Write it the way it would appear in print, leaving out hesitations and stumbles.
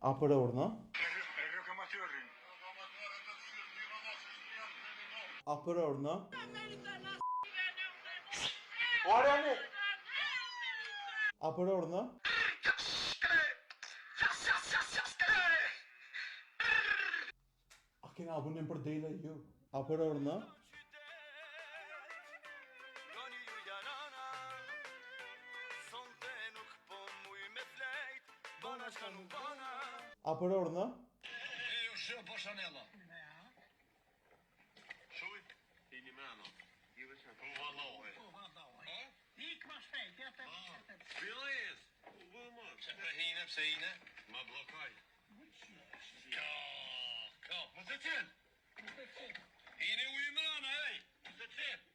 A për orë, Rëkamatörin. A për orë, Orani! A për orë, A kena abonim për dele ju? A për orë, A për orë, Ju shë po Shanella. Shuj? Hini mrena. Po vallohi. Ik ma shpejt, ja të... Bilis! Që për hine, pse hine? Ma blokaj. Ka, më të qenë. Hini u i mrena, ej! Më të qenë.